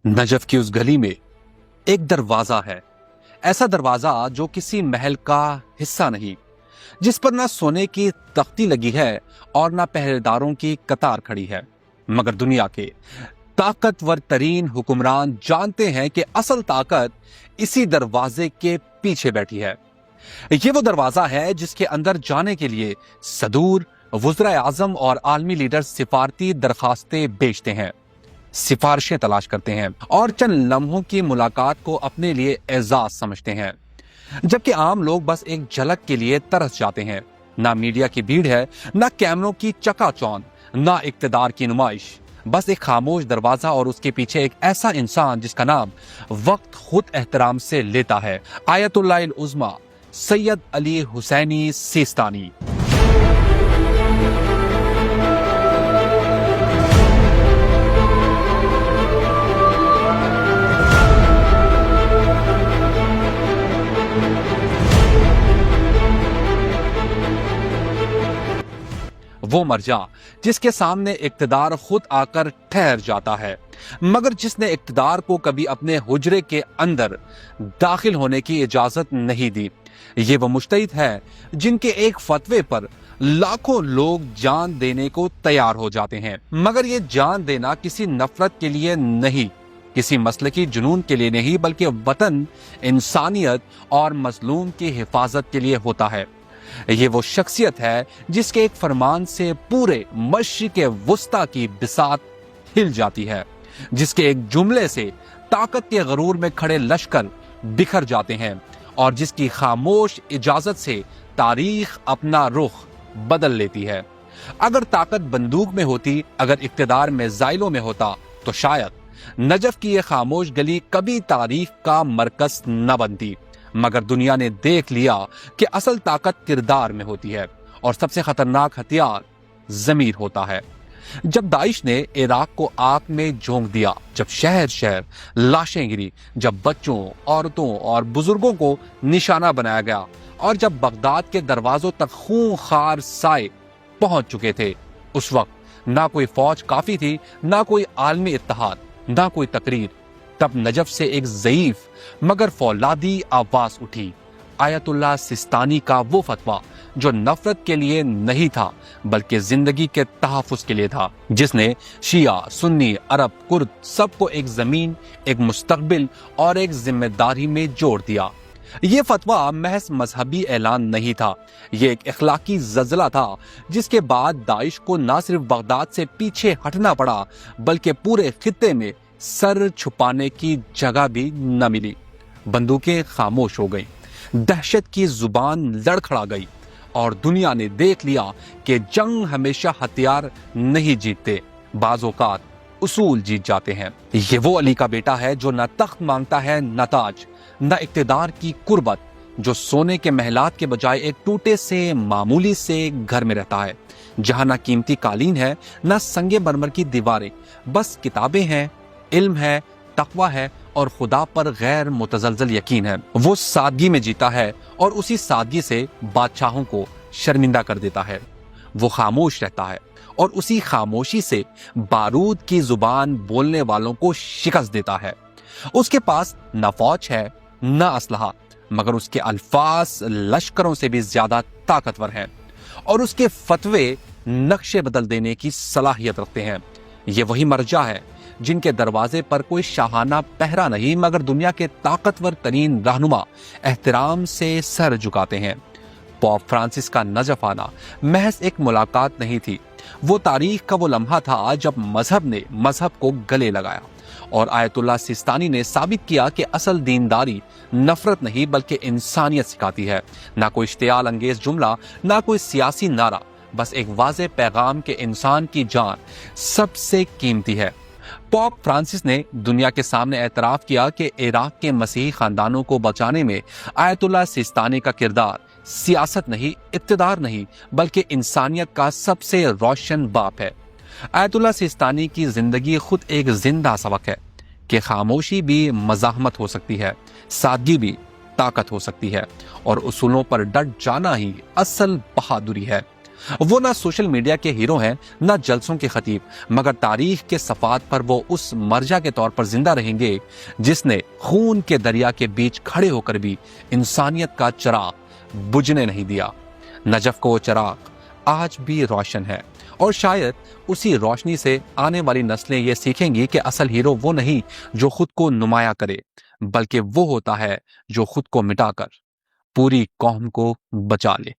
Najaf की उस गली में एक दरवाजा है, ऐसा दरवाजा जो किसी महल का हिस्सा नहीं, जिस पर ना सोने की तख्ती लगी है और ना पहरेदारों की कतार खड़ी है। मगर दुनिया के ताकतवर तरीन हुक्मरान जानते हैं कि असल ताकत इसी दरवाजे के पीछे बैठी है। ये वो दरवाजा है जिसके अंदर जाने के लिए सदूर वज़ीर आज़म और आलमी लीडर सिफारती दरखास्तें भेजते हैं, सिफारिशें तलाश करते हैं और चंद लम्हों की मुलाकात को अपने लिए एजाज समझते हैं, जबकि आम लोग बस एक झलक के लिए तरस जाते हैं। ना मीडिया की भीड़ है, ना कैमरों की चकाचौंध, ना इक्तदार की नुमाइश, बस एक खामोश दरवाजा और उसके पीछे एक ऐसा इंसान जिसका नाम वक्त खुद एहतराम से लेता है, आयतुल्लाह उज़्मा सैयद अली हुसैनी सिस्तानी। वो मर्जा जिसके सामने इक्तदार खुद आकर ठहर जाता है, मगर जिसने इक्तदार को कभी अपने हुजरे के अंदर दाखिल होने की इजाजत नहीं दी। ये वो मुज्तहिद है जिनके एक फतवे पर लाखों लोग जान देने को तैयार हो जाते हैं, मगर ये जान देना किसी नफरत के लिए नहीं, किसी मसलकी जुनून के लिए नहीं, बल्कि वतन, इंसानियत और मजलूम की हिफाजत के लिए होता है। ये वो शख्सियत है जिसके एक फरमान से पूरे मशरिक़ वुस्ता की बिसात हिल जाती है, जिसके एक जुमले से ताकत के गरूर में खड़े लश्कर बिखर जाते हैं और जिसकी खामोश इजाजत से तारीख अपना रुख बदल लेती है। अगर ताकत बंदूक में होती, अगर इक्तदार मिसाइलों में होता, तो शायद नजफ की ये खामोश गली कभी तारीख का मरकज न बनती। मगर दुनिया ने देख लिया कि असल ताकत किरदार में होती है और सबसे खतरनाक हथियार ज़मीर होता है। जब दाइश ने इराक को आग में झोंक दिया, जब शहर शहर लाशें गिरी, जब बच्चों, औरतों और बुजुर्गों को निशाना बनाया गया और जब बगदाद के दरवाजों तक खूंखार साए पहुंच चुके थे, उस वक्त ना कोई फौज काफी थी, ना कोई आलमी इत्तेहाद, ना कोई तकरीर। तब नजफ से एक ज़ईफ मगर फौलादी आवाज उठी, आयतुल्लाह सिस्तानी का वो फतवा जो नफरत के लिए नहीं था बल्कि जिंदगी के तहफ़्फ़ुज़ के लिए था, जिसने शिया, सुन्नी, अरब, कुर्द सबको एक जमीन, एक मुस्तकबिल और एक जिम्मेदारी में जोड़ दिया। ये फतवा महज मजहबी ऐलान नहीं था, ये एक इखलाकी ज़लज़ला था जिसके बाद दाइश को न सिर्फ बगदाद से पीछे हटना पड़ा बल्कि पूरे खित्ते में सर छुपाने की जगह भी न मिली। बंदूकें खामोश हो गई, दहशत की जुबान लड़खड़ा गई और दुनिया ने देख लिया कि जंग हमेशा हथियार नहीं जीतते, बाज़ औक़ात उसूल जीत जाते हैं। ये वो अली का बेटा है जो न तख्त मांगता है, न ताज, न इक्तदार की कुर्बत, जो सोने के महलात के बजाय एक टूटे से मामूली से घर में रहता है, जहां न कीमती कालीन है, न संगे मरमर की दीवारें, बस किताबें हैं, इल्म है, तकवा है और खुदा पर गैर मुतज़लज़ल यकीन है। वो सादगी में जीता है और उसी सादगी से बादशाहों को शर्मिंदा कर देता है। वो खामोश रहता है और उसी खामोशी से बारूद की जुबान बोलने वालों को शिकस्त देता है। उसके पास न फौज है, न असलहा, मगर उसके अल्फाज लश्करों से भी ज्यादा ताकतवर हैं और उसके फतवे नक्शे बदल देने की सलाहियत रखते हैं। ये वही मर्जा है जिनके दरवाजे पर कोई शाहाना पहरा नहीं, मगर दुनिया के ताकतवर तरीन रहनुमा एहतराम से सर झुकाते हैं। पॉप फ्रांसिस का नजफ आना महज एक मुलाकात नहीं थी, वो तारीख का वो लम्हा था जब मजहब ने मजहब को गले लगाया और आयतुल्लाह सिस्तानी ने साबित किया कि असल दीनदारी नफरत नहीं बल्कि इंसानियत सिखाती है। ना कोई इश्तियाल अंगेज जुमला, ना कोई सियासी नारा, बस एक वाज़े पैगाम के इंसान की जान सबसे कीमती है। पॉप फ्रांसिस ने दुनिया के सामने एतराफ़ किया कि इराक के मसीही खानदानों को बचाने में आयतुल्लाह सिस्तानी का किरदार सियासत नहीं, इक़्तिदार नहीं, बल्कि इंसानियत का सबसे रोशन बाप है। आयतुल्लाह सिस्तानी की जिंदगी खुद एक जिंदा सबक है कि खामोशी भी मज़ाहमत हो सकती है, सादगी भी ताकत हो सकती है और उसूलों पर डट जाना ही असल बहादुरी है। وہ نہ سوشل میڈیا کے ہیرو ہیں نہ جلسوں کے خطیب، مگر تاریخ کے صفحات پر وہ اس مرجع کے طور پر زندہ رہیں گے جس نے خون کے دریا کے بیچ کھڑے ہو کر بھی انسانیت کا چراغ بجھنے نہیں دیا۔ نجف کا وہ چراغ آج بھی روشن ہے، اور شاید اسی روشنی سے آنے والی نسلیں یہ سیکھیں گی کہ اصل ہیرو وہ نہیں جو خود کو نمایاں کرے، بلکہ وہ ہوتا ہے جو خود کو مٹا کر پوری قوم کو بچا لے۔